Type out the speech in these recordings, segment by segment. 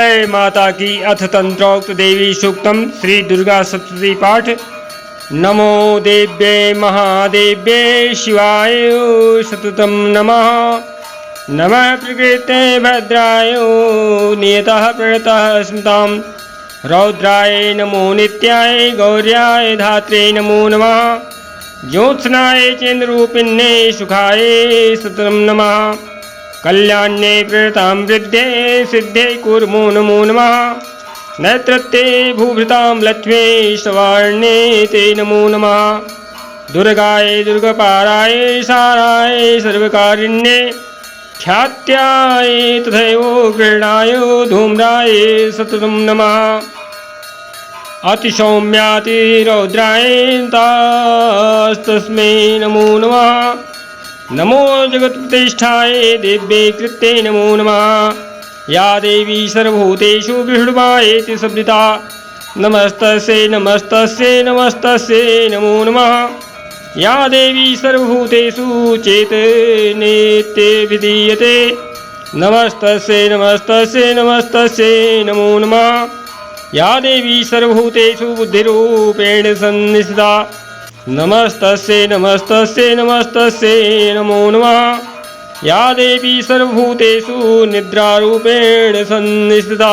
जय माता की। अथ तंत्रोक्त देवी सूक्तम श्री दुर्गा सप्तशती पाठ। नमो देव्ये महादेव्ये शिवाय सततं नमः। नमः प्रकृते भद्राय नियतः प्रणतः स्मृतां रौद्राय नमो नित्याय गौर्याय धात्रे नमो नमः। ज्योत्स्नाय चेन्द्ररूपिण्ये सुखाय सततं नमः। कल्याण्ये प्रणतां वृद्धे सिद्धे कुर्मो नमो नमः। नेत्रत्ते भूभृतां लक्ष्मी सवार्णे ते नमो नमः। दुर्गाय दुर्गपाराय साराय सर्वकारिण्ये ख्यात्याय तथैव गृह्णाय धूम्राय सततं नमः। अतिसौम्यातिरौद्राय तास्तस्मै नमो नमः। नमो जगत्प्रतिष्ठाय देव्ये कृत्ये नमो नमः। या देवी सर्वभूतेषु गृह्णायेति शब्दिता नमस्तस्यै नमस्तस्यै नमस्तस्यै नमो नमः। या देवी सर्वभूतेषु चेतनेत्यभिधीयते नमस्तस्यै नमस्तस्यै नमस्तस्यै नमो नमः। या देवी सर्वभूतेषु बुद्धिरूपेण सन्निहिता नमस्तस्यै नमस्तस्यै नमस्तस्यै नमो नमः। या देवी सर्वभूतेषु निद्रारूपेण सन्निहिता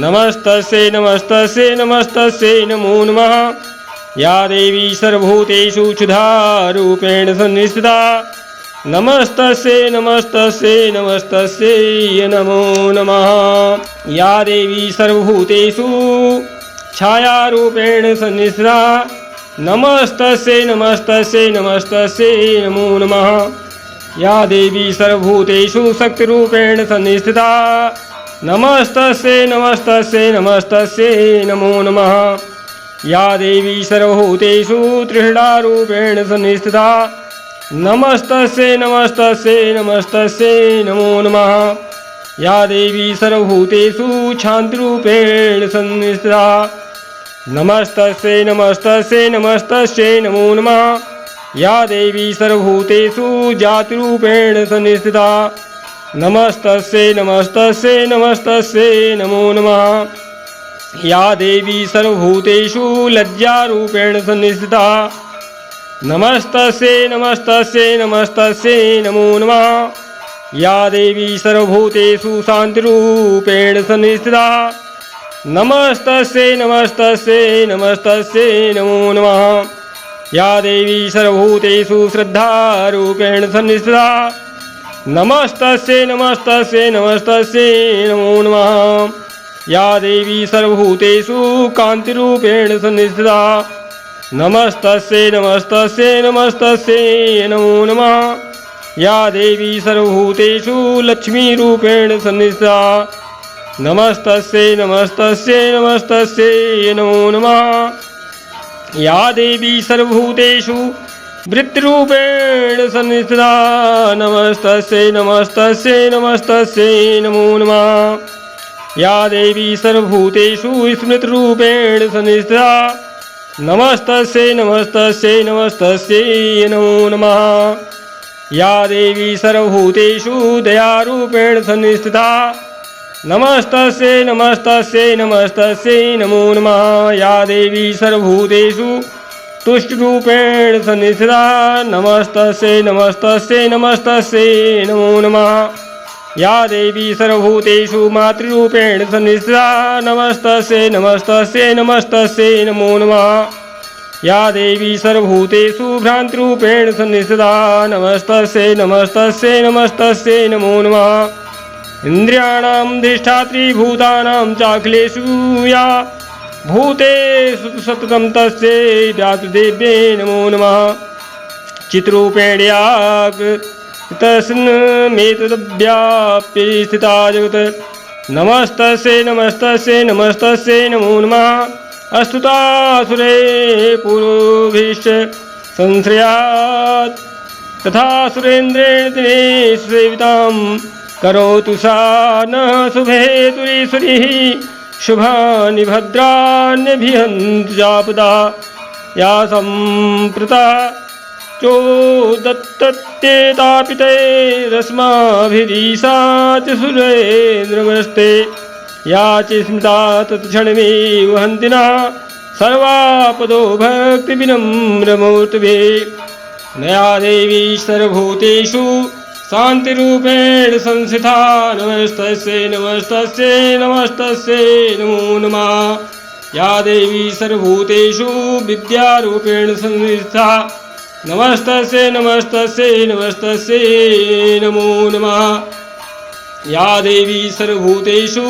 नमस्तस्यै नमस्तस्यै नमस्तस्यै नमो नमः। या देवी सर्वभूतेषु क्षुधारूपेण सन्निहिता नमस्तस्यै नमस्तस्यै नमस्तस्यै नमो नमः। या देवी सर्वभूतेषु छायारूपेण सन्निहिता नमस्तस्यै नमस्तस्यै नमस्तस्यै नमो नमः। या देवी सर्वभूतेषु शक्तिरूपेण सन्निहिता नमस्तस्यै नमस्तस्यै नमस्तस्यै नमो नमः। या देवी सर्वभूतेषु त्रिहृडारूपेण सन्निहिता नमस्तस्यै नमस्तस्यै नमस्तस्यै नमो नमः। या देवी सर्वभूतेषु शान्तिरूपेण सन्निहिता नमस्तस्यै नमस्तस्यै नमस्तस्यै नमो नमः। या देवी सर्वभूतेषु जातिरूपेण सन्निहिता नमस्तस्यै नमस्तस्यै नमस्तस्यै नमो नमः। या देवी सर्वभूतेषु लज्जारूपेण सन्निहिता नमस्तस्यै नमस्तस्यै नमस्तस्यै नमो नमः। या देवी सर्वभूतेषु शान्तिरूपेण सन्निहिता नमस्तस्यै नमस्तस्यै नमस्तस्यै नमो नमः। या देवी सर्वभूतेषु श्रद्धारूपेण सन्निहिता नमस्तस्यै नमस्तस्यै नमस्तस्यै नमो नमः। या देवी सर्वभूतेषु कान्तिरूपेण सन्निहिता नमस्तस्यै नमस्तस्यै नमस्तस्यै नमो नमः। या देवी सर्वभूतेषु लक्ष्मीरूपेण सन्निहिता नमस्तस्यै नमस्तस्यै नमस्तस्यै नमो नमः। या देवी सर्वभूतेषु वृत्तिरूपेण सन्निहिता नमस्तस्यै नमस्तस्यै नमस्तस्यै नमो नमः। या देवी सर्वभूतेषु स्मृतिरूपेण सन्निहिता नमस्तस्यै नमस्तस्यै नमस्तस्यै नमो नमः। या देवी सर्वभूतेषु दयारूपेण सन्निहिता नमस्तस्यै नमस्तस्यै नमस्तस्यै नमो नमः। या देवी सर्वभूतेषु तुष्टरूपेण सन्निहिता नमस्तस्यै नमस्तस्यै नमस्तस्यै नमो नमः। या देवी सर्वभूतेषु मातृरूपेण सन्निहिता नमस्तस्यै नमस्तस्यै नमस्तस्यै नमो नमः। या देवी सर्वभूतेषु भ्रान्तिरूपेण सन्निहिता नमस्तस्यै नमस्तस्यै नमस्तस्यै नमो नमः। इन्द्रियाणां धिष्ठात्री भूतानां चाखिलेषु या भूतेषु सततं तस्यै व्यासदेव्यै नमो नमः। चित्रूपेण या कृतस्नमेतद्व्याप्य स्थिता जगत् नमस्तस्यै नमस्तस्यै नमस्तस्यै नमो नमः। अस्तुतासुरे पूर्वभिश्च संश्रयात् तथा सुरेन्द्रेण दिनेश सेवितां करोतु सा न शुभेतुरीश्वरीः शुभानि भद्राण्यभिहन्तु जापदा। या सम्प्रता चोदत्तत्येतापितैरस्माभिरीशाति सुरेन्द्रमस्ते या च स्मृता तत्क्षणमेव हन्ति न सर्वापदो भक्तिविनम्रमूर्तये नया देवी सर्वभूतेषु शान्तिरूपेण संस्थिता नमस्तस्यै नमस्तस्यै नमस्तस्यै नमो नमः या देवी सर्वभूतेषु विद्यारूपेण संस्थिता नमस्तस्यै नमस्तस्यै नमस्तस्यै नमो नमः या देवी सर्वभूतेषु